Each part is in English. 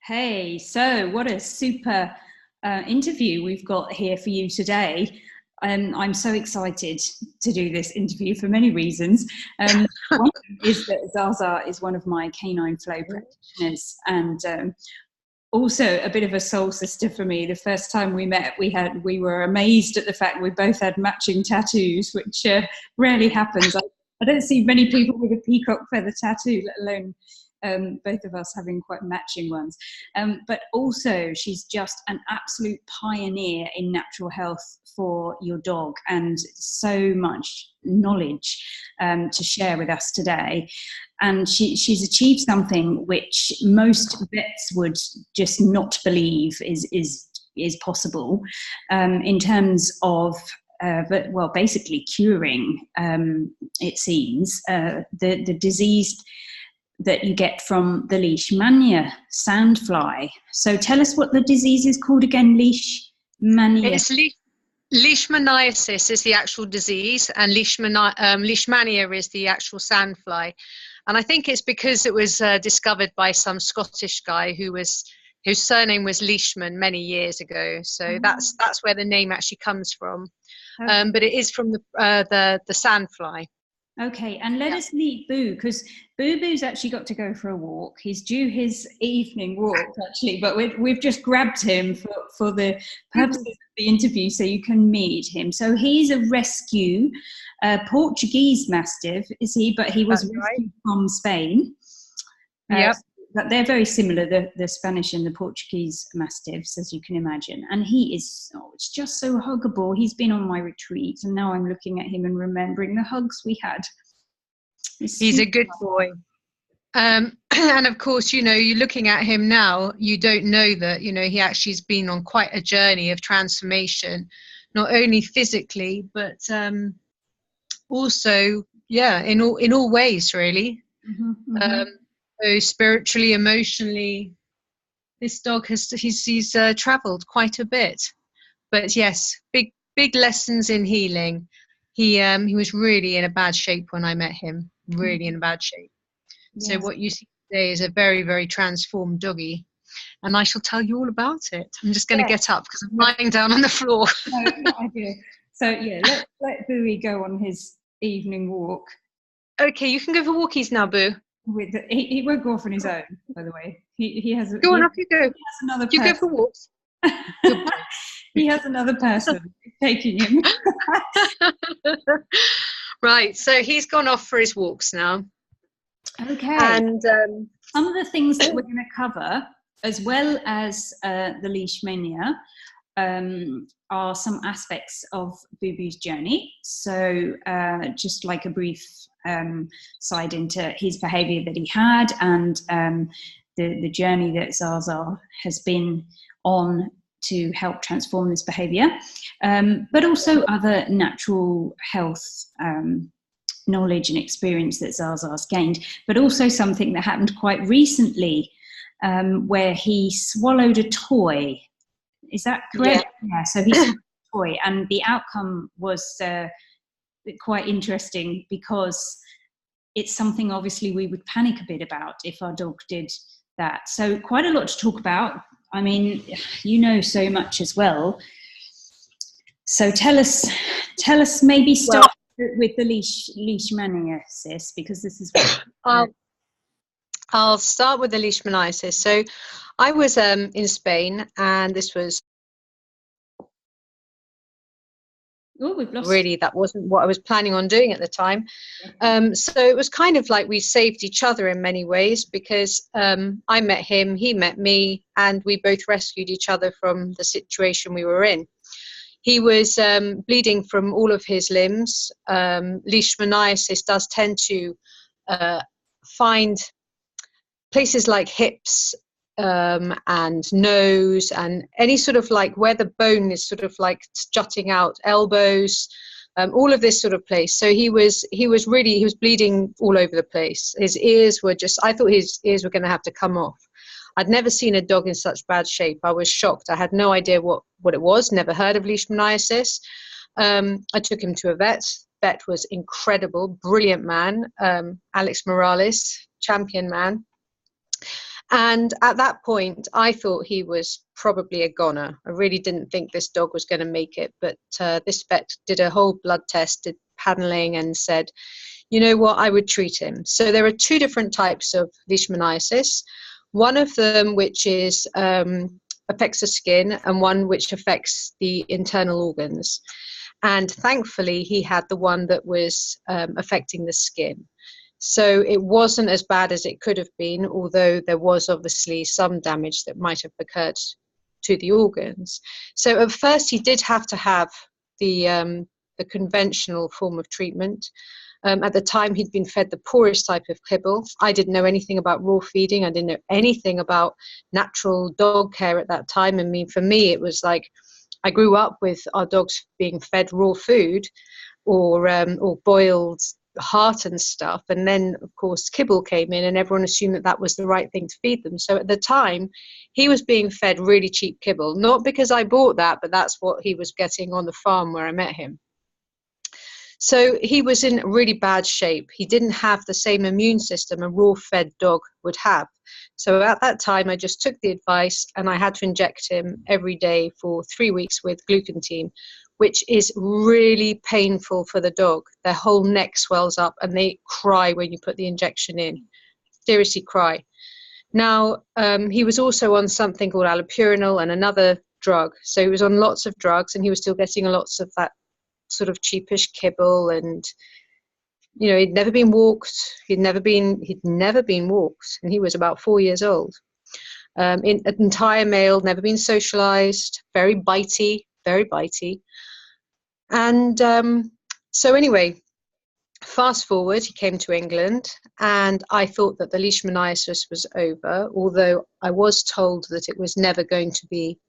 Hey, so what a super interview we've got here for you today. I'm so excited to do this interview for many reasons. One is that ZsaZsa is one of my Canine Flow practitioners, and also a bit of a soul sister for me. The first time we met, we were amazed at the fact we both had matching tattoos, which rarely happens. I don't see many people with a peacock feather tattoo, let alone both of us having quite matching ones. But also, she's just an absolute pioneer in natural health for your dog, and so much knowledge to share with us today. And she's achieved something which most vets would just not believe is possible, in terms of basically curing, it seems, the disease that you get from the Leishmania sandfly. So tell us what the disease is called again. Leishmania. Leishmaniasis is the actual disease, and Leishmania is the actual sandfly. And I think it's because it was discovered by some Scottish guy whose surname was Leishman many years ago. So that's where the name actually comes from. Okay. But it is from the sandfly. Okay, and let us meet Boo, because BooBoo's actually got to go for a walk. He's due his evening walk, actually, but we've just grabbed him for the purposes of the interview so you can meet him. So he's a rescue Portuguese Mastiff, is he? But he was rescued from Spain. Yep. But they're very similar, the Spanish and the Portuguese Mastiffs, as you can imagine. And he is, it's just so huggable. He's been on my retreat, and now I'm looking at him and remembering the hugs we had. He's a good boy. And of course, you're looking at him now, you don't know that, he actually has been on quite a journey of transformation, not only physically, but also, in all ways, really. Mm-hmm, mm-hmm. So spiritually, emotionally, this dog he's travelled quite a bit. But yes, big lessons in healing. He was really in a bad shape when I met him, really in a bad shape. Yes. So what you see today is a very, very transformed doggy. And I shall tell you all about it. I'm just going to get up because I'm lying down on the floor. No idea. So let Booey go on his evening walk. Okay, you can go for walkies now, Boo. He won't go off on his own, by the way. He has. Go on, off you go. He has another person. You go for walks. He has another person taking him. Right, so he's gone off for his walks now. Okay. And some of the things that we're going to cover, as well as the Leishmania, are some aspects of BooBoo's journey. So just like a brief side into his behaviour that he had, and the journey that ZsaZsa has been on to help transform this behaviour, but also other natural health knowledge and experience that ZsaZsa's gained, but also something that happened quite recently, where he swallowed a toy. Is that correct? Yeah, so he swallowed a toy, and the outcome was quite interesting, because it's something obviously we would panic a bit about if our dog did that. So quite a lot to talk about. I mean, so much as well. So tell us maybe start with the Leishmaniasis, because this is what I'll start with the Leishmaniasis. So I was in Spain, and this was really, that wasn't what I was planning on doing at the time. So it was kind of like we saved each other in many ways, because I met him, he met me, and we both rescued each other from the situation we were in. He was bleeding from all of his limbs. Leishmaniasis does tend to find places like hips and nose, and any sort of like where the bone is sort of like jutting out, elbows, all of this sort of place. So he was bleeding all over the place. His ears were I thought his ears were going to have to come off. I'd never seen a dog in such bad shape. I was shocked. I had no idea what it was, never heard of Leishmaniasis. I took him to a vet. Vet was incredible, brilliant man, Alex Morales, champion man. And at that point, I thought he was probably a goner. I really didn't think this dog was going to make it. But this vet did a whole blood test, did paneling, and said, you know what, I would treat him. So there are two different types of leishmaniasis. One of them which is affects the skin, and one which affects the internal organs. And thankfully, he had the one that was affecting the skin. So it wasn't as bad as it could have been, although there was obviously some damage that might have occurred to the organs. So at first, he did have to have the conventional form of treatment. At the time, he'd been fed the poorest type of kibble. I didn't know anything about raw feeding. I didn't know anything about natural dog care at that time. I mean, for me, it was like I grew up with our dogs being fed raw food or boiled heart and stuff. And then, of course, kibble came in and everyone assumed that that was the right thing to feed them. So at the time, he was being fed really cheap kibble, not because I bought that, but that's what he was getting on the farm where I met him. So he was in really bad shape. He didn't have the same immune system a raw-fed dog would have. So at that time, I just took the advice and I had to inject him every day for 3 weeks with glucantine, which is really painful for the dog. Their whole neck swells up and they cry when you put the injection in. Seriously cry. Now, he was also on something called allopurinol and another drug. So he was on lots of drugs and he was still getting lots of that sort of cheapish kibble, and you know, he'd never been walked, he'd never been walked, and he was about 4 years old. An entire male, never been socialized, very bitey. And so anyway, fast forward, he came to England and I thought that the leishmaniasis was over, although I was told that it was never going to be,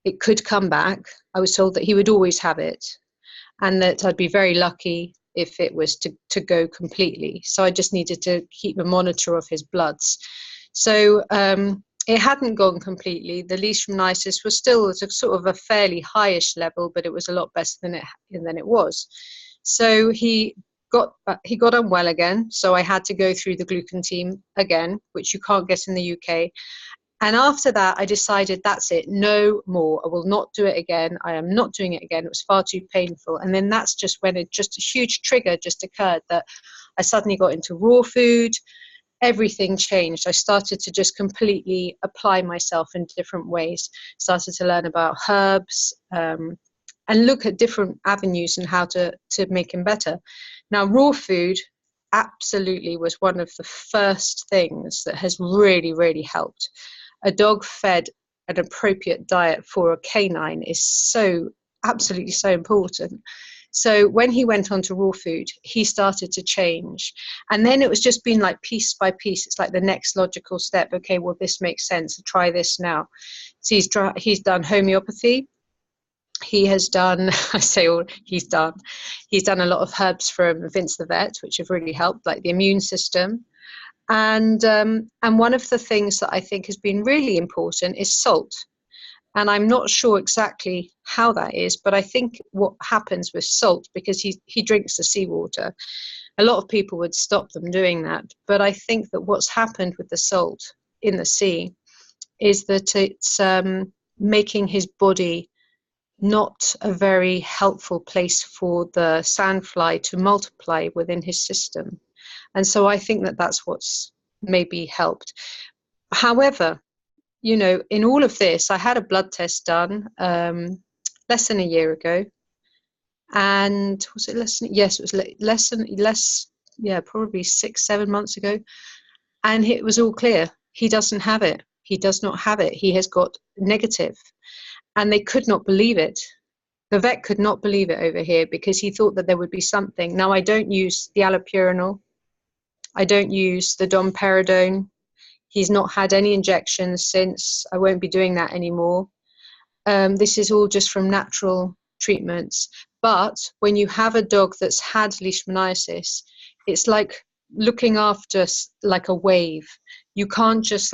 it could come back. I was told that he would always have it, and that I'd be very lucky if it was to go completely. So I just needed to keep a monitor of his bloods. So it hadn't gone completely. The leishmaniasis was still at a sort of a fairly highish level, but it was a lot better than it was. So he got unwell again. So I had to go through the glucantine again, which you can't get in the UK. And after that, I decided that's it, no more. I will not do it again. I am not doing it again. It was far too painful. And then that's just when a huge trigger just occurred, that I suddenly got into raw food. Everything changed. I started to just completely apply myself in different ways. Started to learn about herbs and look at different avenues and how to make him better. Now, raw food absolutely was one of the first things that has really, really helped. A dog fed an appropriate diet for a canine is so absolutely so important. So when he went on to raw food, he started to change. And then it was just been like piece by piece. It's like the next logical step. Okay, well, this makes sense. Try this now. So he's done homeopathy. He has done, he's done a lot of herbs from Vince the vet, which have really helped, like the immune system. And one of the things that I think has been really important is salt. And I'm not sure exactly how that is, but I think what happens with salt, because he drinks the seawater, a lot of people would stop them doing that. But I think that what's happened with the salt in the sea is that it's making his body not a very helpful place for the sandfly to multiply within his system. And so I think that that's what's maybe helped. However, you know, in all of this, I had a blood test done less than a year ago. And was it less than, yes, it was probably 6-7 months ago. And it was all clear. He doesn't have it. He does not have it. He has got negative. And they could not believe it. The vet could not believe it over here because he thought that there would be something. Now, I don't use the allopurinol. I don't use the domperidone. He's not had any injections since. I won't be doing that anymore. This is all just from natural treatments. But when you have a dog that's had leishmaniasis, it's like looking after like a wave. You can't just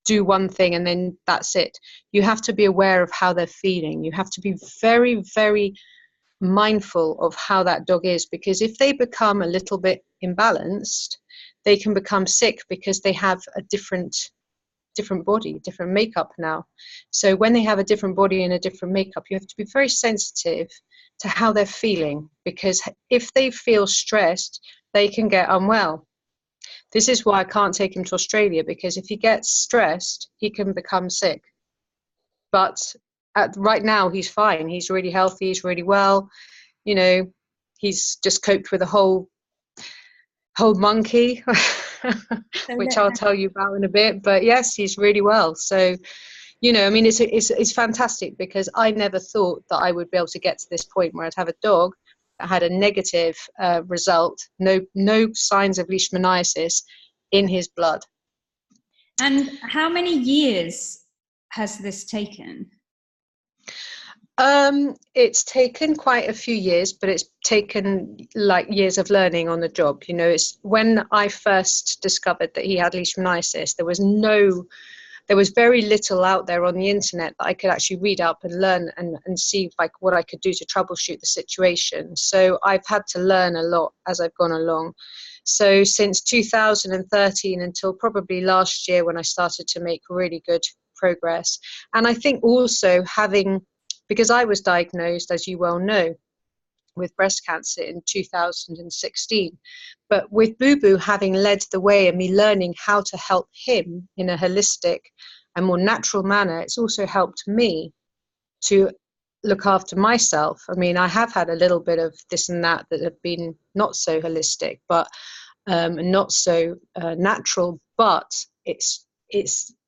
do one thing and then that's it. You have to be aware of how they're feeling. You have to be very, very mindful of how that dog is, because if they become a little bit imbalanced, they can become sick because they have a different body, different makeup now. So when they have a different body and a different makeup, you have to be very sensitive to how they're feeling, because if they feel stressed, they can get unwell. This is why I can't take him to Australia, because if he gets stressed, he can become sick. But right now, he's fine. He's really healthy. He's really well. You know, he's just coped with a whole monkey, which I'll tell you about in a bit. But yes, he's really well. So, you know, I mean, it's fantastic, because I never thought that I would be able to get to this point where I'd have a dog that had a negative result, no signs of Leishmaniasis in his blood. And how many years has this taken? It's taken quite a few years, but it's taken like years of learning on the job. You know, it's when I first discovered that he had Leishmaniasis, there was very little out there on the internet that I could actually read up and learn and see like what I could do to troubleshoot the situation. So I've had to learn a lot as I've gone along. So since 2013 until probably last year, when I started to make really good progress. And I think also because I was diagnosed, as you well know, with breast cancer in 2016. But with BooBoo having led the way and me learning how to help him in a holistic and more natural manner, it's also helped me to look after myself. I mean, I have had a little bit of this and that have been not so holistic, but not so natural. But it's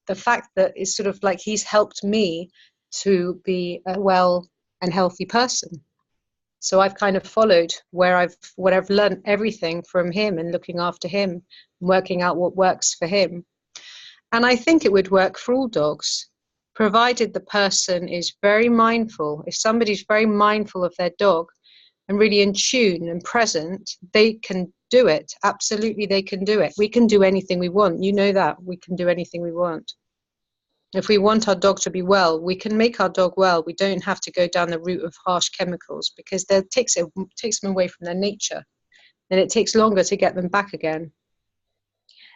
the fact that it's sort of like he's helped me to be a well and healthy person. So I've kind of followed what I've learned everything from him, and looking after him, working out what works for him. And I think it would work for all dogs, provided the person is very mindful. If somebody's very mindful of their dog and really in tune and present, they can do it. Absolutely, they can do it. We can do anything we want. You know that. We can do anything we want. If we want our dog to be well, we can make our dog well. We don't have to go down the route of harsh chemicals, because that takes them away from their nature, and it takes longer to get them back again.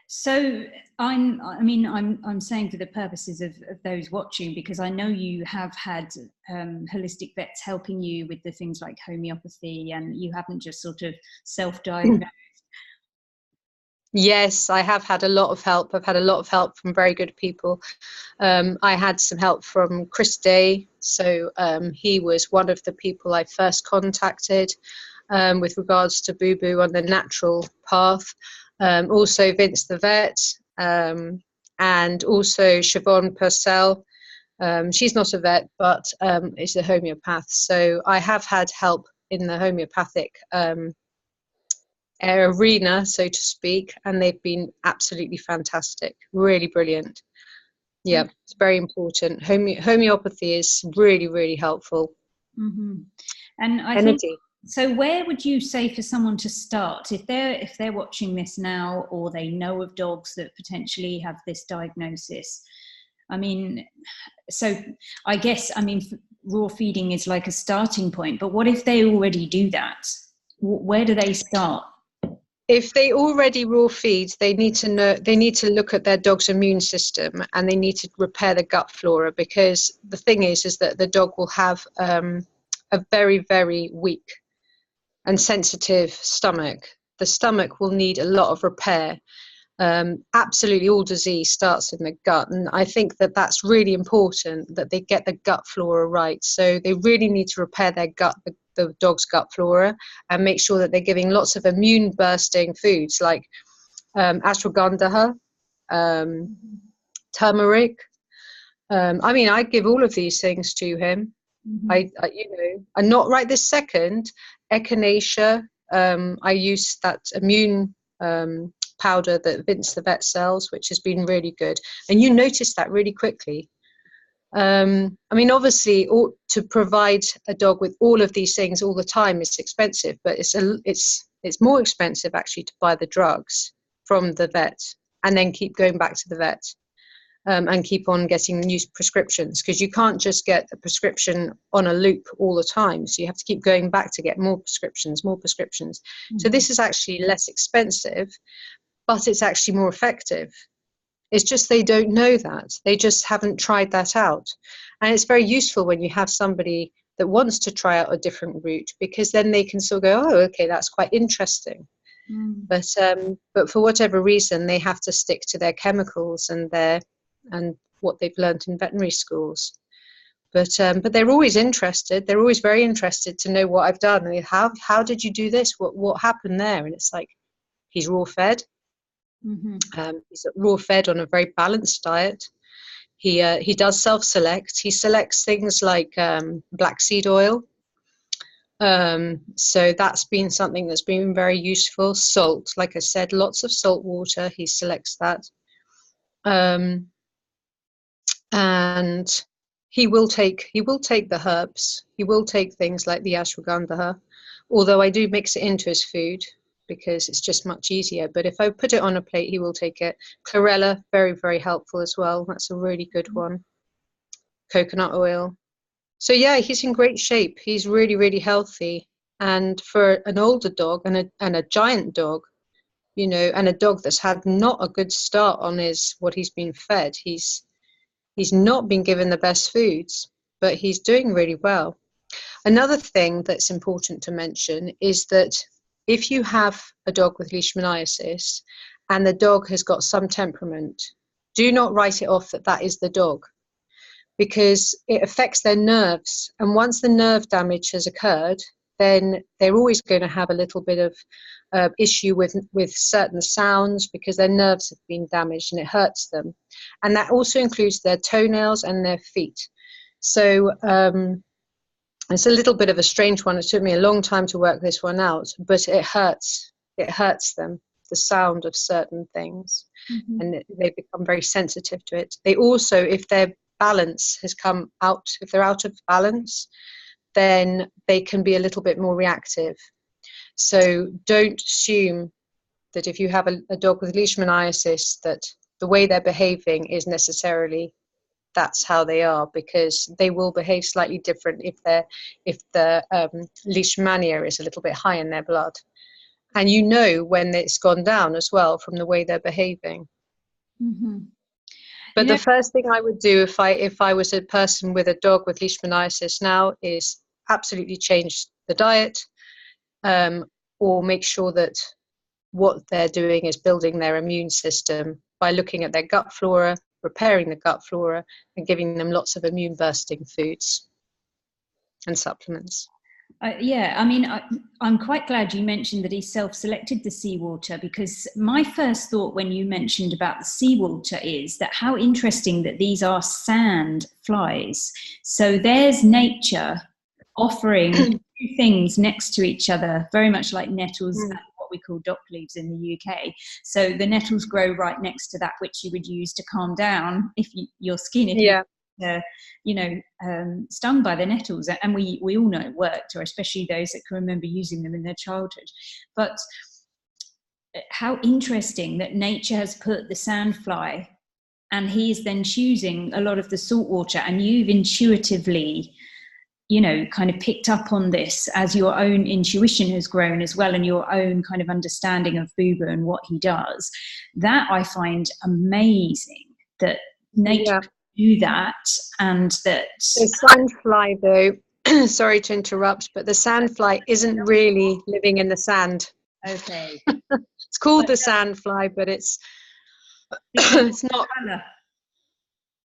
So I'm saying for the purposes of those watching, because I know you have had holistic vets helping you with the things like homeopathy, and you haven't just sort of self-diagnosed. Yes, I have had a lot of help. I've had a lot of help from very good people. I had some help from Chris Day. So he was one of the people I first contacted with regards to BooBoo on the natural path. Also Vince the vet, and also Siobhan Purcell. She's not a vet, but is a homeopath. So I have had help in the homeopathic arena, so to speak, and they've been absolutely fantastic, really brilliant. Yeah, it's very important. Homeopathy is really, really helpful. Mm-hmm. And I think, so where would you say for someone to start if they're watching this now, or they know of dogs that potentially have this diagnosis? I mean, so I guess, I mean, raw feeding is like a starting point, but what if they already do that? Where do they start? If they already raw feed, they need to look at their dog's immune system, and they need to repair the gut flora, because the thing is that the dog will have a very, very weak and sensitive stomach. The stomach will need a lot of repair. Absolutely all disease starts in the gut, and I think that that's really important, that they get the gut flora right. So they really need to repair their gut, the dog's gut flora, and make sure that they're giving lots of immune bursting foods like ashwagandha, turmeric. I mean, I give all of these things to him. Mm-hmm. And not right this second, echinacea. I use that immune powder that Vince the vet sells, which has been really good, and you notice that really quickly. I mean, obviously, to provide a dog with all of these things all the time is expensive, but it's more expensive actually to buy the drugs from the vet and then keep going back to the vet and keep on getting new prescriptions, because you can't just get a prescription on a loop all the time. So you have to keep going back to get more prescriptions. Mm-hmm. So this is actually less expensive, but it's actually more effective. It's just they don't know that. They just haven't tried that out. And it's very useful when you have somebody that wants to try out a different route, because then they can sort of go, oh, okay, that's quite interesting. But for whatever reason, they have to stick to their chemicals and what they've learned in veterinary schools. But they're always interested. They're always very interested to know what I've done. And how did you do this? What happened there? And it's like, he's raw fed. He's raw fed on a very balanced diet. He does self-select. He selects things like black seed oil. So that's been something that's been very useful. Salt, like I said, lots of salt water. He selects that. And he will take the herbs. He will take things like the ashwagandha, although I do mix it into his food because it's just much easier. But if I put it on a plate, he will take it. Chlorella, very, very helpful as well. That's a really good one. Coconut oil. So yeah, he's in great shape. He's really, really healthy. And for an older dog and a giant dog, you know, and a dog that's had not a good start on what he's been fed, he's not been given the best foods, but he's doing really well. Another thing that's important to mention is that if you have a dog with Leishmaniasis and the dog has got some temperament, do not write it off that is the dog, because it affects their nerves. And once the nerve damage has occurred, then they're always going to have a little bit of issue with certain sounds because their nerves have been damaged and it hurts them. And that also includes their toenails and their feet. So it's a little bit of a strange one. It took me a long time to work this one out, but it hurts. It hurts them, the sound of certain things. And they become very sensitive to it. They also, if their balance has come out, if they're out of balance, then they can be a little bit more reactive. So don't assume that if you have a dog with Leishmaniasis that the way they're behaving is necessarily that's how they are, because they will behave slightly different if the Leishmania is a little bit high in their blood. And you know when it's gone down as well from the way they're behaving. But the first thing I would do if I was a person with a dog with Leishmaniasis now is absolutely change the diet, or make sure that what they're doing is building their immune system by looking at their gut flora, repairing the gut flora, and giving them lots of immune bursting foods and supplements. Yeah, I mean, I'm quite glad you mentioned that he self-selected the seawater, because my first thought when you mentioned about the seawater is that how interesting that these are sand flies. So there's nature offering two things next to each other, very much like nettles and what we call dock leaves in the UK. So the nettles grow right next to that which you would use to calm down your skin if stung by the nettles, and we all know it worked, or especially those that can remember using them in their childhood. But how interesting that nature has put the sandfly, and he is then choosing a lot of the salt water, and you've intuitively, you know, kind of picked up on this as your own intuition has grown as well, and your own kind of understanding of BooBoo and what he does. That I find amazing, that nature do that. And that the sandfly, though, sorry to interrupt, but the sandfly isn't really living in the sand. Okay. It's called the sandfly, but it's not. Colour.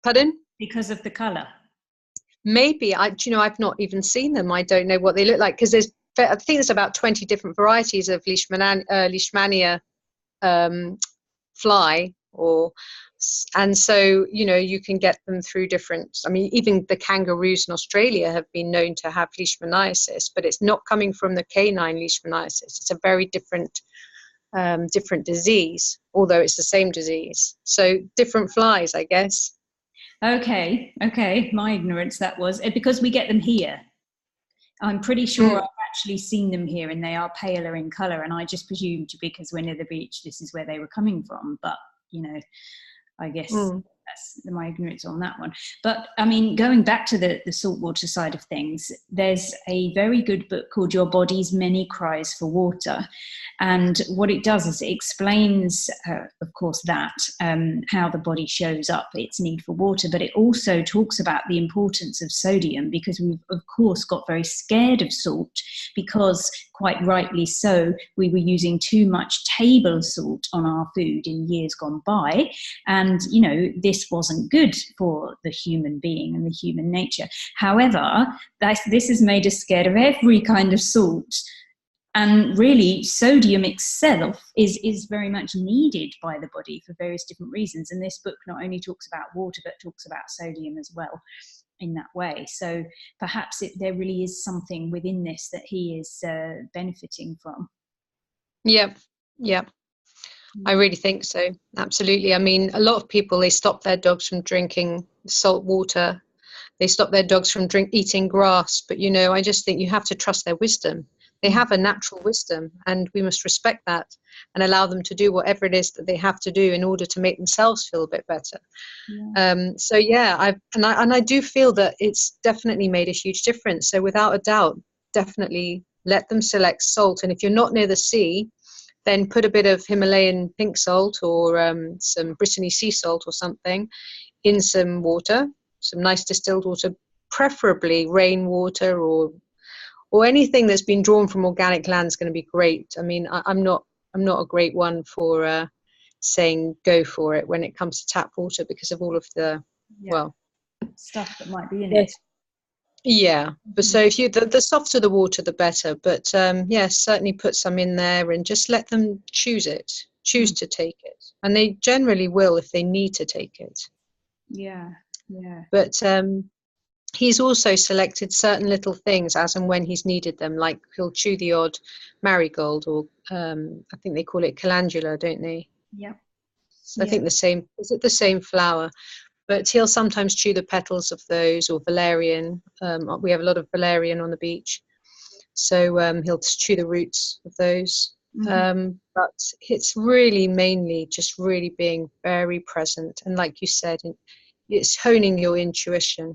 Pardon? Because of the colour. Maybe. I've not even seen them. I don't know what they look like, because I think there's about 20 different varieties of Leishmania fly, and so, you know, you can get them through different, I mean, even the kangaroos in Australia have been known to have Leishmaniasis, but it's not coming from the canine Leishmaniasis. It's a very different disease, although it's the same disease. So different flies, I guess. Okay, my ignorance that was, because we get them here. I'm pretty sure I've actually seen them here, and they are paler in colour, and I just presumed because we're near the beach this is where they were coming from, but you know, I guess that's my ignorance on that one. But I mean, going back to the saltwater side of things, there's a very good book called Your Body's Many Cries for Water. And what it does is it explains, of course, that how the body shows up its need for water, but it also talks about the importance of sodium, because we've, of course, got very scared of salt because, quite rightly so, we were using too much table salt on our food in years gone by. And, you know, this wasn't good for the human being and the human nature. However, this has made us scared of every kind of salt. And really, sodium itself is very much needed by the body for various different reasons. And this book not only talks about water, but talks about sodium as well in that way. So perhaps there really is something within this that he is benefiting from. Yeah, yeah. I really think so. Absolutely. I mean, a lot of people, they stop their dogs from drinking salt water. They stop their dogs from eating grass. But, you know, I just think you have to trust their wisdom. They have a natural wisdom, and we must respect that and allow them to do whatever it is that they have to do in order to make themselves feel a bit better. Yeah. So yeah, I do feel that it's definitely made a huge difference. So without a doubt, definitely let them select salt. And if you're not near the sea, then put a bit of Himalayan pink salt or some Brittany sea salt or something in some water, some nice distilled water, preferably rainwater or anything that's been drawn from organic land is going to be great. I mean, I'm not a great one for saying go for it when it comes to tap water because of all of the stuff that might be in it. Yeah, but so if you the softer the water, the better. But yes, certainly put some in there and just let them choose to take it, and they generally will if they need to take it. Yeah, yeah. But he's also selected certain little things as and when he's needed them, like he'll chew the odd marigold, or I think they call it calendula, don't they? Yeah. So I think the same flower. But he'll sometimes chew the petals of those, or valerian. We have a lot of valerian on the beach. So he'll chew the roots of those. But it's really mainly just really being very present. And like you said, it's honing your intuition.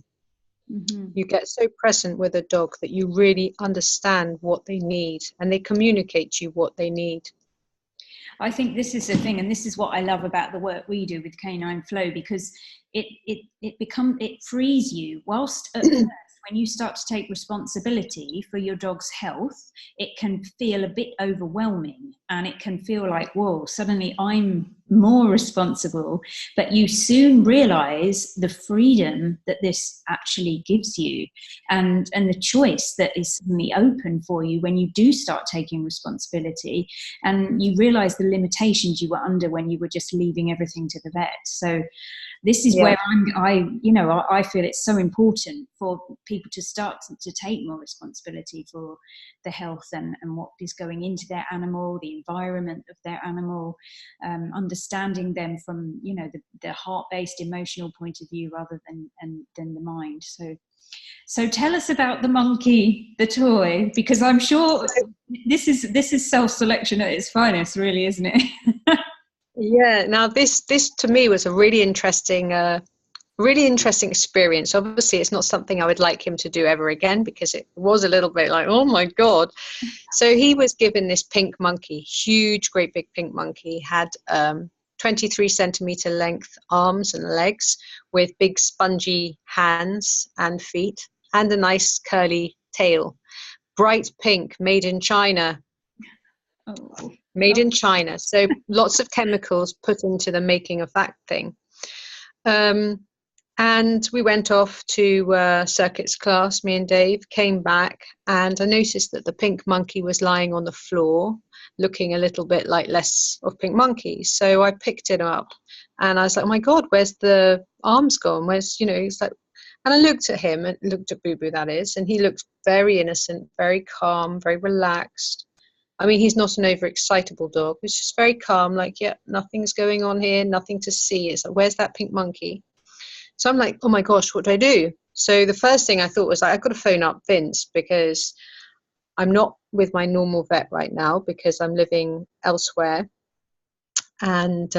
You get so present with a dog that you really understand what they need, and they communicate to you what they need. I think this is the thing, and this is what I love about the work we do with Canine Flow, because it frees you. Whilst at first, when you start to take responsibility for your dog's health, it can feel a bit overwhelming, and it can feel like, whoa, suddenly I'm more responsible. But you soon realize the freedom that this actually gives you, and the choice that is suddenly open for you when you do start taking responsibility, and you realize the limitations you were under when you were just leaving everything to the vet. So this is where I feel it's so important for people to start to take more responsibility for the health and what is going into their animal, the environment of their animal, understanding them from, you know, the heart-based emotional point of view rather than the mind. So tell us about the monkey, the toy, because I'm sure this is self-selection at its finest, really, isn't it? Yeah. Now this to me was a really interesting experience. Obviously, it's not something I would like him to do ever again, because it was a little bit like, oh my God. So he was given this pink monkey, huge, great big pink monkey, had 23 centimeter length arms and legs with big spongy hands and feet, and a nice curly tail, bright pink, made in China. Made in China. So lots of chemicals put into the making of that thing. And we went off to circuits class, me and Dave, came back, and I noticed that the pink monkey was lying on the floor, looking a little bit like less of pink monkeys. So I picked it up, and I was like, oh my God, where's the arms gone? Where's, you know, it's like, and I looked at him, and looked at BooBoo, that is, and he looked very innocent, very calm, very relaxed. I mean, he's not an overexcitable dog. It's just very calm, like, yeah, nothing's going on here, nothing to see. It's like, where's that pink monkey? So I'm like, oh my gosh, what do I do? So the first thing I thought was, like, I've got to phone up Vince, because I'm not with my normal vet right now because I'm living elsewhere. And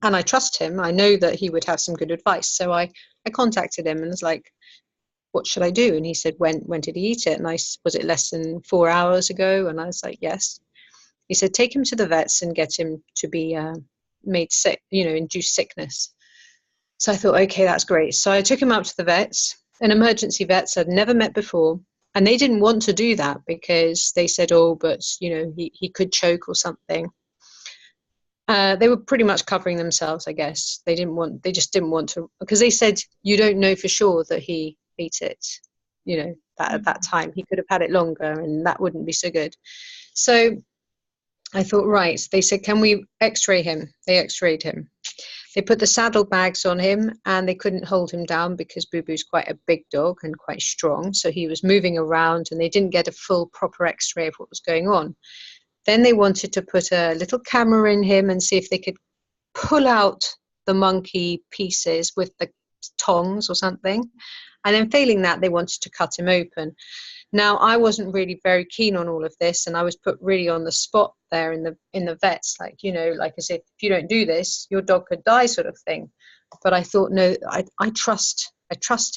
and I trust him. I know that he would have some good advice. So I contacted him and was like, what should I do? And he said, when did he eat it? And was it less than 4 hours ago? And I was like, yes. He said, take him to the vets and get him to be made sick, induce sickness. So I thought, okay, that's great. So I took him out to the vets, an emergency vets I'd never met before. And they didn't want to do that because they said, oh, but, he could choke or something. They were pretty much covering themselves, I guess. They just didn't want to, because they said, you don't know for sure that he ate it, at that time. He could have had it longer and that wouldn't be so good. So I thought, right. They said, can we x-ray him? They x-rayed him. They put the saddlebags on him and they couldn't hold him down because BooBoo's quite a big dog and quite strong. So he was moving around and they didn't get a full proper x-ray of what was going on. Then they wanted to put a little camera in him and see if they could pull out the monkey pieces with the tongs or something. And then failing that, they wanted to cut him open. Now, I wasn't really very keen on all of this, and I was put really on the spot there in the vets, like as if you don't do this, your dog could die, sort of thing. But I thought, no, I trust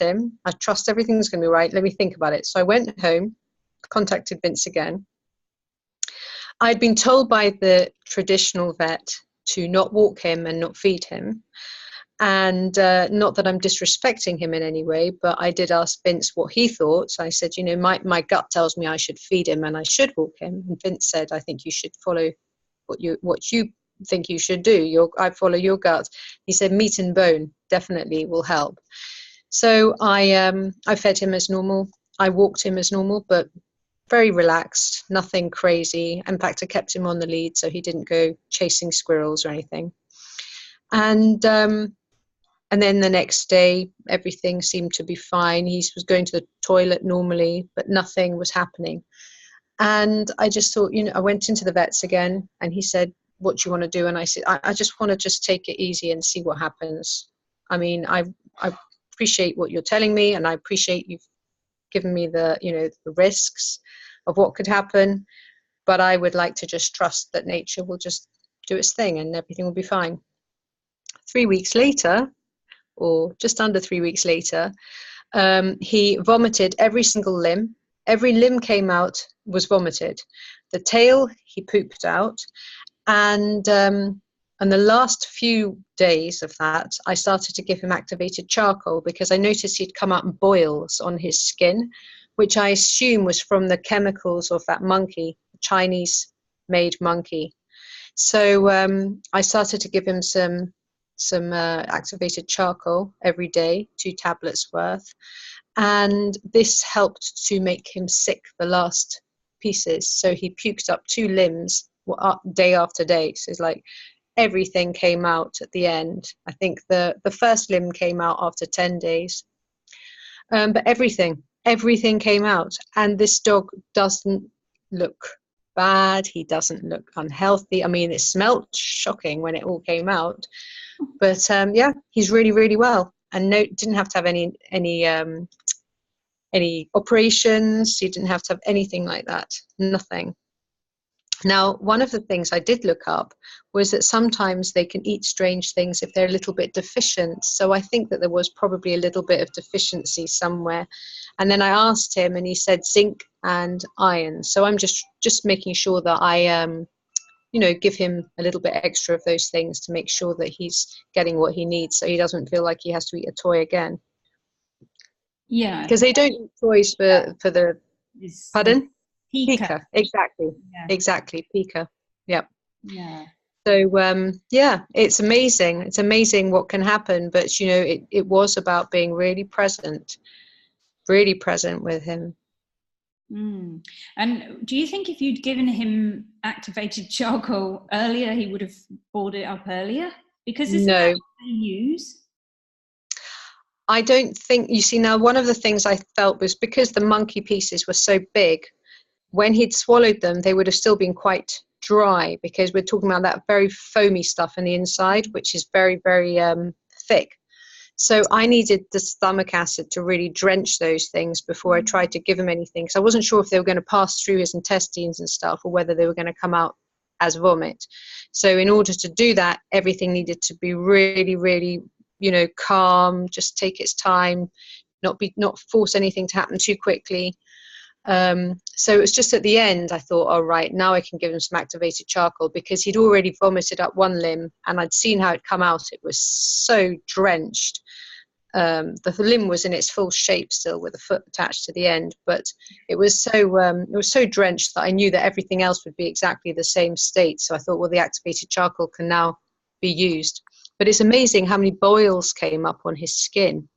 him. I trust everything's going to be right. Let me think about it. So I went home, contacted Vince again. I'd been told by the traditional vet to not walk him and not feed him. And not that I'm disrespecting him in any way, but I did ask Vince what he thought. So I said, my gut tells me I should feed him and I should walk him. And Vince said, I think you should follow what you think you should do. I follow your gut. He said, meat and bone definitely will help. So I fed him as normal. I walked him as normal, but very relaxed, nothing crazy. In fact, I kept him on the lead so he didn't go chasing squirrels or anything. And then the next day, everything seemed to be fine. He was going to the toilet normally, but nothing was happening. And I just thought, I went into the vets again and he said, what do you want to do? And I said, I just want to just take it easy and see what happens. I mean, I appreciate what you're telling me and I appreciate you've given me the risks of what could happen. But I would like to just trust that nature will just do its thing and everything will be fine. 3 weeks later, or just under 3 weeks later, he vomited every single limb. Every limb came out, was vomited. The tail, he pooped out. And the last few days of that, I started to give him activated charcoal because I noticed he'd come out in boils on his skin, which I assume was from the chemicals of that monkey, Chinese-made monkey. So I started to give him some activated charcoal every day, 2 tablets worth, and this helped to make him sick the last pieces. So he puked up 2 limbs day after day. So it's like everything came out at the end. I think the first limb came out after 10 days, but everything came out. And this dog doesn't look bad. He doesn't look unhealthy. I mean, it smelled shocking when it all came out. But yeah, he's really, really well, and didn't have to have any operations. He didn't have to have anything like that. Nothing. Now, one of the things I did look up was that sometimes they can eat strange things if they're a little bit deficient. So I think that there was probably a little bit of deficiency somewhere. And then I asked him, and he said zinc and iron. So I'm just making sure that I give him a little bit extra of those things to make sure that he's getting what he needs so he doesn't feel like he has to eat a toy again. Yeah. Because they don't eat toys for the... Pardon? Pica. Exactly. Yeah. Exactly. Pica. Yep. Yeah. So, yeah, it's amazing. It's amazing what can happen. But, it was about being really present with him. Mm. And do you think if you'd given him activated charcoal earlier, he would have brought it up earlier? Because isn't that what they use? I don't think, you see, now one of the things I felt was because the monkey pieces were so big, when he'd swallowed them, they would have still been quite dry because we're talking about that very foamy stuff in the inside, which is very, very thick. So I needed the stomach acid to really drench those things before I tried to give him anything. So I wasn't sure if they were going to pass through his intestines and stuff or whether they were going to come out as vomit. So in order to do that, everything needed to be really, really, calm, just take its time, not force anything to happen too quickly. So it was just at the end, I thought, all right, now I can give him some activated charcoal, because he'd already vomited up one limb and I'd seen how it come out. It was so drenched. The limb was in its full shape still, with a foot attached to the end, but it was so drenched that I knew that everything else would be exactly the same state. So I thought, well, the activated charcoal can now be used. But it's amazing how many boils came up on his skin.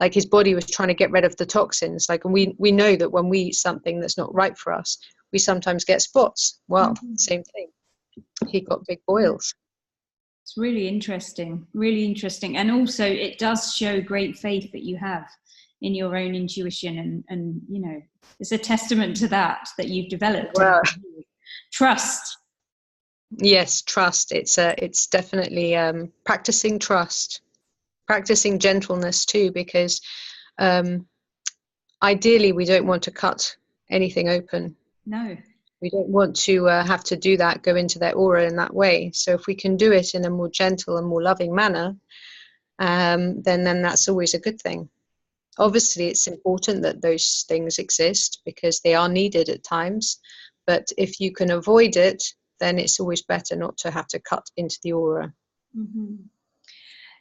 Like his body was trying to get rid of the toxins. Like, and we know that when we eat something that's not right for us, we sometimes get spots. Well, same thing. He got big boils. It's really interesting, really interesting. And also it does show great faith that you have in your own intuition, and it's a testament to that you've developed. Well, trust. Yes, trust. It's definitely practicing trust. Practicing gentleness too, because ideally we don't want to cut anything open. No. We don't want to have to do that, go into their aura in that way. So if we can do it in a more gentle and more loving manner, then that's always a good thing. Obviously, it's important that those things exist because they are needed at times. But if you can avoid it, then it's always better not to have to cut into the aura. Mm-hmm.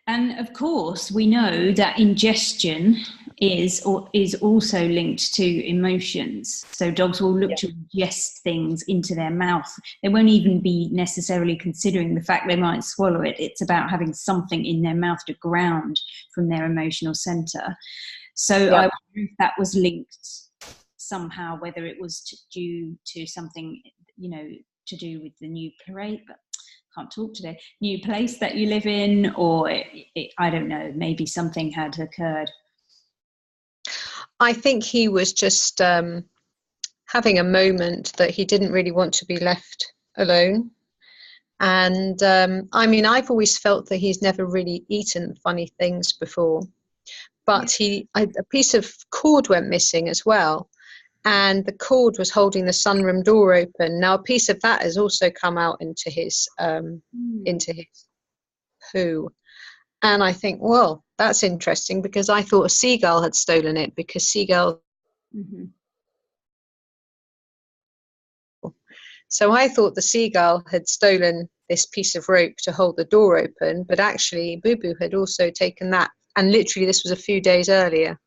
And of course, we know that ingestion is also linked to emotions. So dogs will look to ingest things into their mouth. They won't even be necessarily considering the fact they might swallow it. It's about having something in their mouth to ground from their emotional center. So I wonder if that was linked somehow, whether it was due to something, to do with the new plate, but can't talk today, new place that you live in, or I don't know, maybe something had occurred. I think he was just having a moment that he didn't really want to be left alone. And I've always felt that he's never really eaten funny things before, but a piece of cord went missing as well. And the cord was holding the sunroom door open. Now a piece of that has also come out into his poo. And I think, well, that's interesting, because I thought a seagull had stolen it, because seagulls. So I thought the seagull had stolen this piece of rope to hold the door open, but actually BooBoo had also taken that. And literally this was a few days earlier.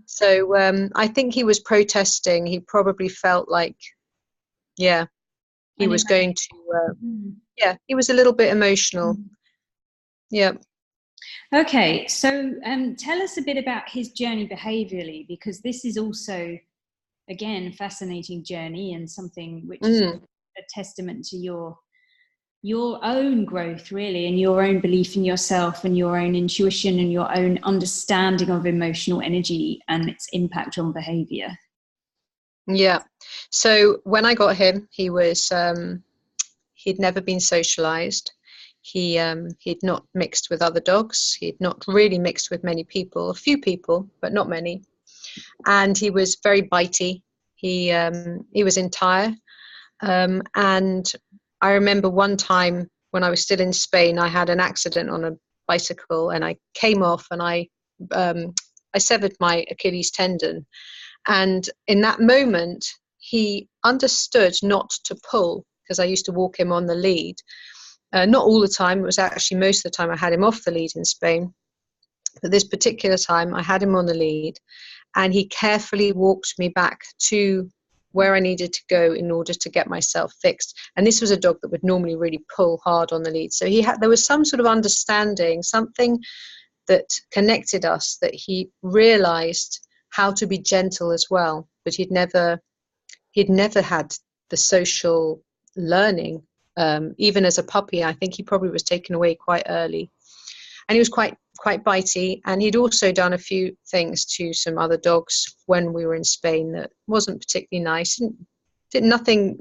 So I think he was protesting. He probably felt like, he was going to, he was a little bit emotional. Yeah. Okay, so tell us a bit about his journey behaviourally, because this is also, again, fascinating journey, and something which is a testament to your own growth, really, and your own belief in yourself and your own intuition and your own understanding of emotional energy and its impact on behaviour. Yeah. So when I got him, he was he'd never been socialised. He'd not mixed with other dogs. He'd not really mixed with many people, a few people, but not many. And he was very bitey. He was entire. And I remember one time when I was still in Spain, I had an accident on a bicycle, and I came off, and I severed my Achilles tendon. And in that moment, he understood not to pull, because I used to walk him on the lead. Not all the time. It was actually most of the time I had him off the lead in Spain. But this particular time, I had him on the lead, and he carefully walked me back to where I needed to go in order to get myself fixed. And this was a dog that would normally really pull hard on the lead. So there was some sort of understanding, something that connected us, that he realized how to be gentle as well. But he'd never had the social learning. Even as a puppy, I think he probably was taken away quite early. And he was quite bitey, and he'd also done a few things to some other dogs when we were in Spain that wasn't particularly nice. Did nothing,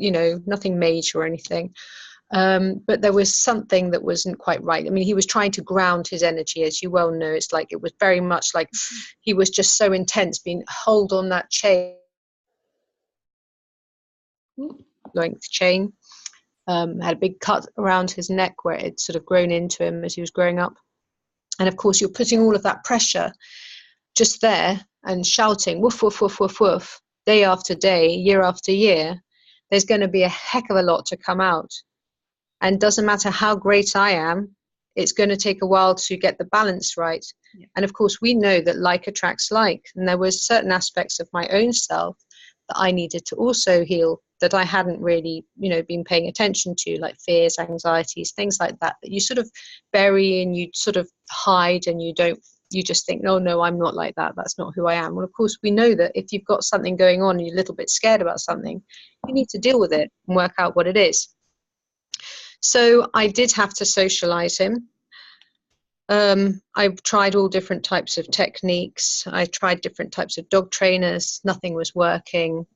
nothing major or anything. But there was something that wasn't quite right. I mean, he was trying to ground his energy, as you well know. It's like, it was very much like he was just so intense, being hold on that chain, length chain. had a big cut around his neck where it had sort of grown into him as he was growing up. And of course, you're putting all of that pressure just there and shouting, woof, woof, woof, woof, woof, day after day, year after year. There's going to be a heck of a lot to come out. And doesn't matter how great I am, it's going to take a while to get the balance right. Yeah. And of course, we know that like attracts like. And there were certain aspects of my own self that I needed to also heal that I hadn't really, been paying attention to, like fears, anxieties, things like that, that you sort of bury and you sort of hide, and you just think, no, I'm not like that. That's not who I am. Well, of course, we know that if you've got something going on and you're a little bit scared about something, you need to deal with it and work out what it is. So I did have to socialize him. I tried all different types of techniques. I tried different types of dog trainers. Nothing was working.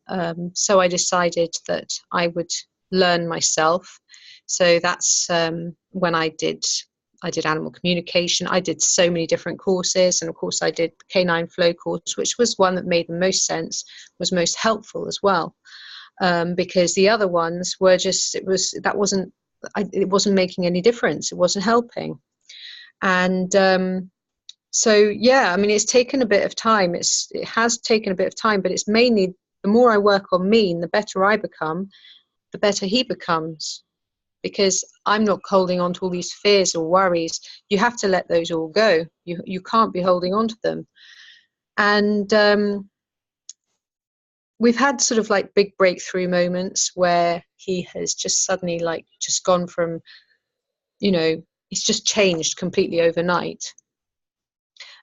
So I decided that I would learn myself. So that's when I did animal communication. I did so many different courses. And of course, I did the Canine Flow course, which was one that made the most sense, was most helpful as well. Because the other ones were just, it wasn't making any difference. It wasn't helping. And so, yeah, I mean, it's taken a bit of time. It has taken a bit of time, but it's mainly the more I work on me and the better I become, the better he becomes. Because I'm not holding on to all these fears or worries. You have to let those all go. You can't be holding on to them. And we've had sort of like big breakthrough moments where he has just suddenly just gone from, he's just changed completely overnight.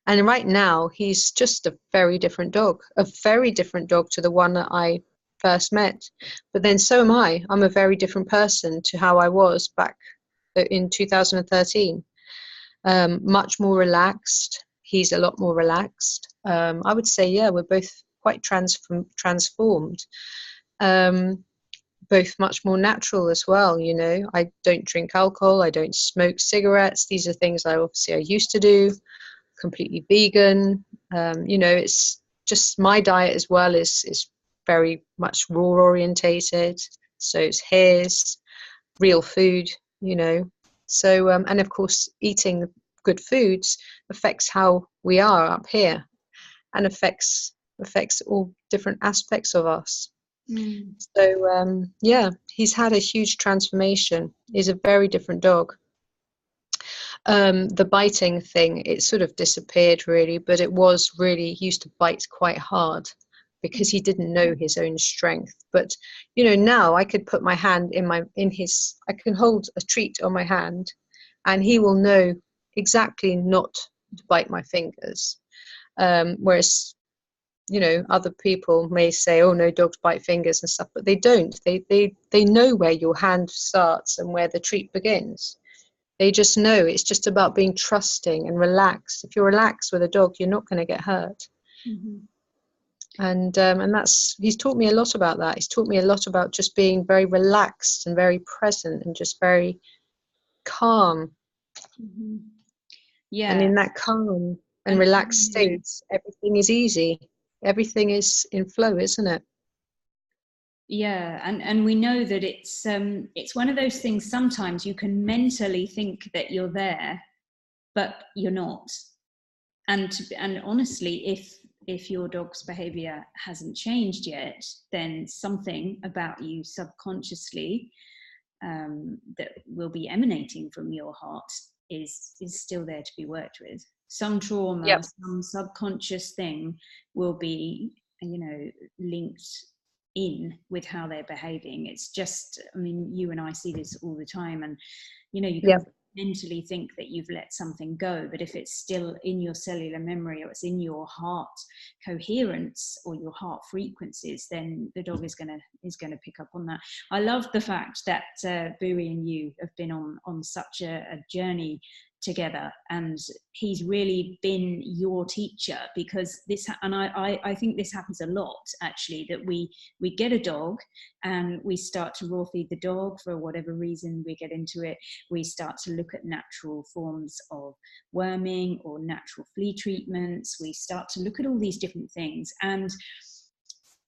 And right now, he's just a very different dog to the one that I first met. But then so am I. I'm a very different person to how I was back in 2013. Much more relaxed. He's a lot more relaxed. I would say, yeah, we're both quite transformed. Both much more natural as well. I don't drink alcohol. I don't smoke cigarettes. These are things I used to do. Completely vegan. It's just my diet as well is very much raw orientated. So it's his real food, So, and of course, eating good foods affects how we are up here, and affects all different aspects of us. So yeah, he's had a huge transformation. He's a very different dog. The biting thing, it sort of disappeared really, but he used to bite quite hard because he didn't know his own strength. But now I could put my hand I can hold a treat on my hand and he will know exactly not to bite my fingers. Whereas other people may say, oh no, dogs bite fingers and stuff, but they don't. They know where your hand starts and where the treat begins. They just know. It's just about being trusting and relaxed. If you're relaxed with a dog, you're not going to get hurt. Mm-hmm. And he's taught me a lot about that. He's taught me a lot about just being very relaxed and very present and just very calm. Mm-hmm. Yeah. And in that calm and relaxed state, everything is easy. Everything is in flow, isn't it? Yeah, and we know that it's one of those things. Sometimes you can mentally think that you're there, but you're not. And honestly, if your dog's behavior hasn't changed yet, then something about you subconsciously that will be emanating from your heart is still there to be worked with. Some trauma, yep. Some subconscious thing will be, linked in with how they're behaving. It's just, I mean, you and I see this all the time, and you can yep. mentally think that you've let something go, but if it's still in your cellular memory or it's in your heart coherence or your heart frequencies, then the dog is going to pick up on that. I love the fact that Bowie and you have been on such a journey together, and he's really been your teacher, because I think this happens a lot actually, that we get a dog and we start to raw feed the dog for whatever reason. We get into it, we start to look at natural forms of worming or natural flea treatments, we start to look at all these different things, and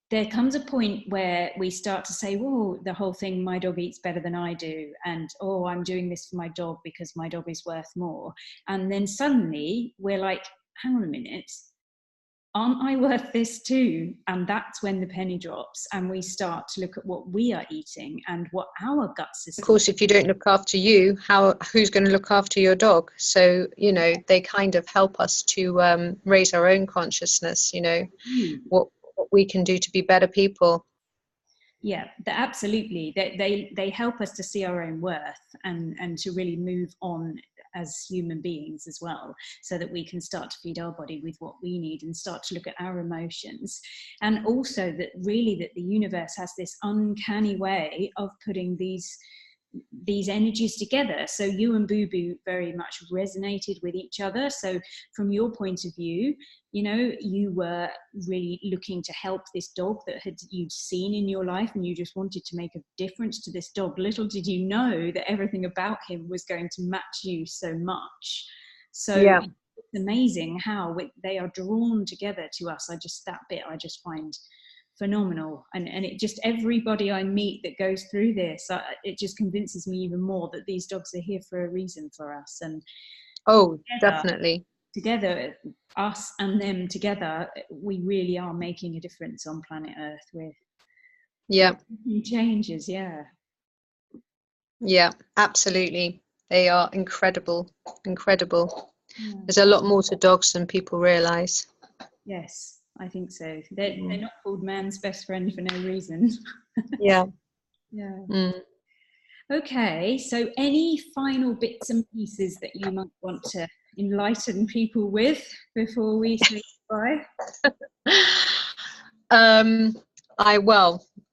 there comes a point where we start to say, oh, the whole thing, my dog eats better than I do, and oh, I'm doing this for my dog because my dog is worth more. And then suddenly we're like, hang on a minute, aren't I worth this too? And that's when the penny drops and we start to look at what we are eating and what our gut system. Of course, if you don't look after you, who's going to look after your dog? So, you know, they kind of help us to raise our own consciousness, you know, what we can do to be better people. Yeah, absolutely. They help us to see our own worth and to really move on as human beings as well, so that we can start to feed our body with what we need and start to look at our emotions. And also that the universe has this uncanny way of putting these energies together. So you and BooBoo very much resonated with each other. So from your point of view, you know, you were really looking to help this dog that you'd seen in your life, and you just wanted to make a difference to this dog. Little did you know that everything about him was going to match you so much. So yeah, it's amazing how they are drawn together to us. I just find phenomenal, and it just, everybody I meet that goes through this, it just convinces me even more that these dogs are here for a reason for us. And definitely together, us and them together, we really are making a difference on planet Earth with changes. Yeah, absolutely. They are incredible. There's a lot more to dogs than people realize. Yes, I think so. They're not called man's best friend for no reason. Yeah. Okay, so any final bits and pieces that you might want to enlighten people with before we say goodbye?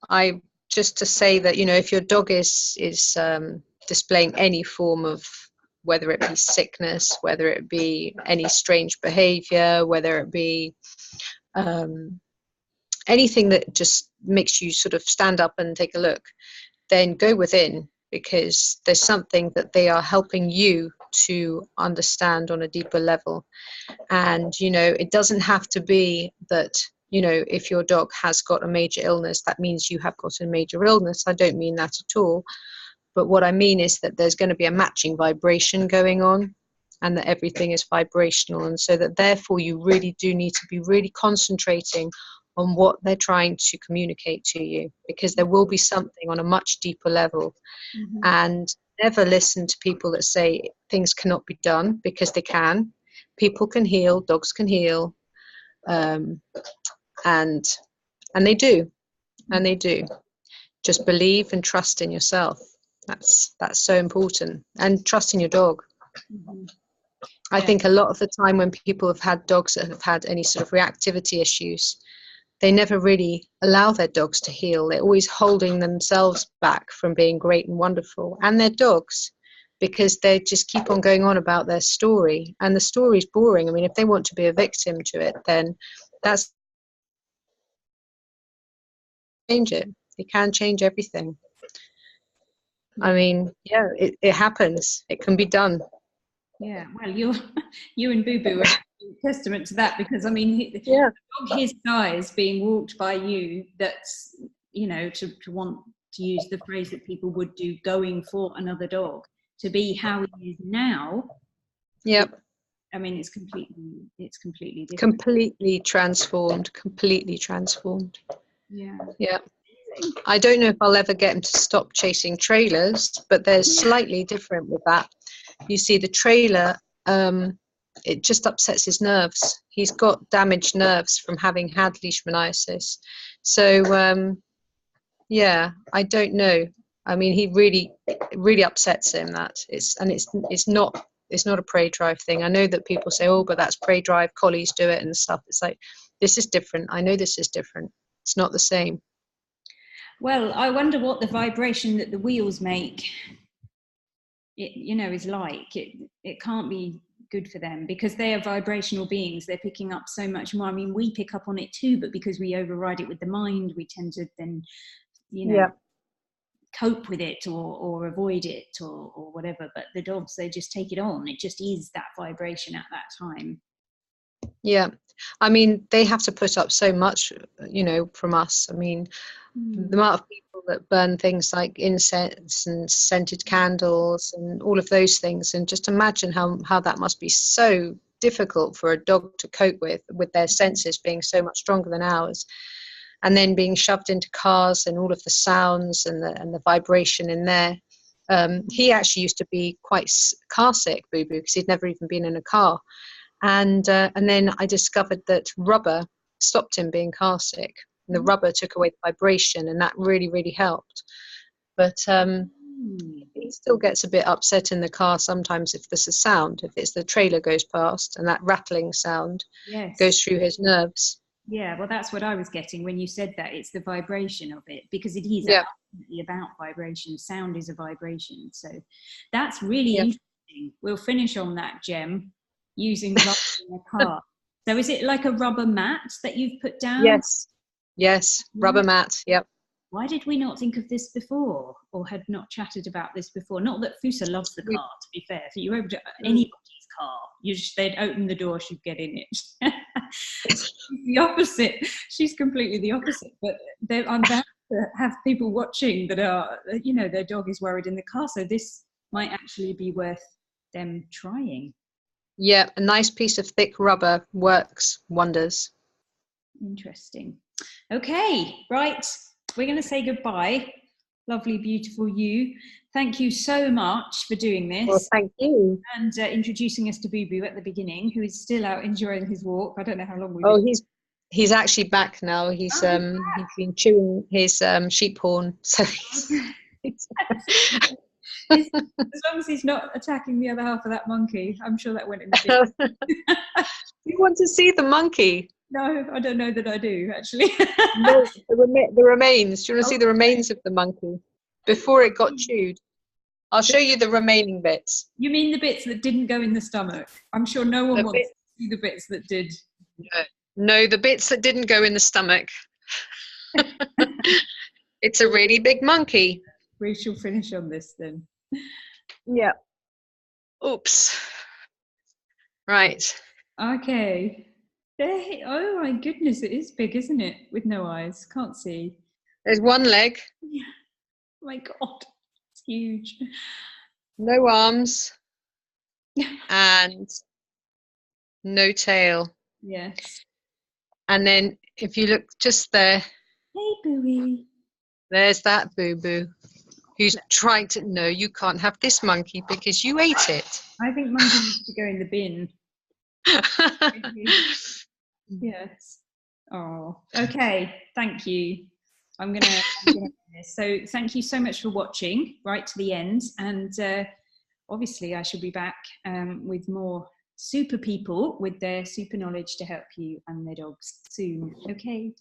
I just to say that, you know, if your dog is displaying any form of, whether it be sickness, whether it be any strange behavior, whether it be anything that just makes you sort of stand up and take a look, then go within, because there's something that they are helping you to understand on a deeper level. And, you know, it doesn't have to be that, you know, if your dog has got a major illness, that means you have got a major illness. I don't mean that at all. But what I mean is that there's going to be a matching vibration going on, and that everything is vibrational. And so that therefore you really do need to be really concentrating on what they're trying to communicate to you, because there will be something on a much deeper level. And never listen to people that say things cannot be done, because they can. People can heal, dogs can heal, and they do, Just believe and trust in yourself. That's so important, and trust in your dog. I think a lot of the time when people have had dogs that have had any sort of reactivity issues, they never really allow their dogs to heal. They're always holding themselves back from being great and wonderful, and their dogs, because they just keep on going on about their story, and the story's boring. I mean, if they want to be a victim to it, then that's change it. It can change everything. I mean, yeah, it happens. It can be done. Yeah, well, you and BooBoo are a testament to that, because I mean, his size being walked by you, that's, you know, to want to use the phrase that people would do, going for another dog, to be how he is now. Yep. I mean, it's completely different. Completely transformed. Yeah. I don't know if I'll ever get him to stop chasing trailers, but there's slightly different with that. You see, the trailer, it just upsets his nerves. He's got damaged nerves from having had Leishmaniasis. So, yeah, I don't know. I mean, he really upsets him, that. It's not a prey drive thing. I know that people say, oh, but that's prey drive, collies do it and stuff. It's like, this is different. I know this is different. It's not the same. Well, I wonder what the vibration that the wheels make, is like. It can't be good for them, because they are vibrational beings. They're picking up so much more. I mean, we pick up on it too, but because we override it with the mind, we tend to then, cope with it or avoid it or whatever. But the dogs, they just take it on. It just is that vibration at that time. Yeah. I mean, they have to put up so much, from us. I mean, the amount of people that burn things like incense and scented candles and all of those things, and just imagine how that must be so difficult for a dog to cope with their senses being so much stronger than ours, and then being shoved into cars and all of the sounds and the vibration in there. He actually used to be quite car sick, BooBoo, because he'd never even been in a car. And then I discovered that rubber stopped him being car sick. The rubber took away the vibration, and that really, really helped. But he still gets a bit upset in the car sometimes if there's a sound, if it's the trailer goes past and that rattling sound goes through his nerves. Yeah, well, that's what I was getting when you said that. It's the vibration of it, because it is absolutely about vibration. Sound is a vibration. So that's really interesting. We'll finish on that, Gem, using rubber in a car. So is it like a rubber mat that you've put down? Yes, rubber mat, yep. Why did we not think of this before, or had not chatted about this before? Not that Fusa loves the car, to be fair. If you opened anybody's car, they'd open the door, she'd get in it. She's the opposite. She's completely the opposite. But I'm bound to have people watching that are, their dog is worried in the car. So this might actually be worth them trying. Yeah, a nice piece of thick rubber works wonders. Interesting. Okay, right. We're going to say goodbye. Lovely, beautiful you. Thank you so much for doing this. Well, thank you. And introducing us to BooBoo at the beginning, who is still out enjoying his walk. I don't know how long we've been. He's actually back now. He's been chewing his sheep horn. So as long as he's not attacking the other half of that monkey, I'm sure that went in the bin. You want to see the monkey? No, I don't know that I do, actually. No, the remains. Do you want to see the remains of the monkey before it got chewed? I'll show you the remaining bits. You mean the bits that didn't go in the stomach? I'm sure no one wants to see the bits that did. No, the bits that didn't go in the stomach. It's a really big monkey. We shall finish on this then. Yeah. Oops. Right. Okay. Oh my goodness, it is big, isn't it? With no eyes, can't see. There's one leg. Yeah. Oh my God, it's huge. No arms. And no tail. Yes. And then if you look just there. Hey, Booey. There's that BooBoo who's trying to, no, you can't have this monkey because you ate it. I think monkey needs to go in the bin. Yes. Oh, okay. Thank you. I'm gonna end this. So thank you so much for watching right to the end. And obviously I shall be back with more super people with their super knowledge to help you and their dogs soon. Okay.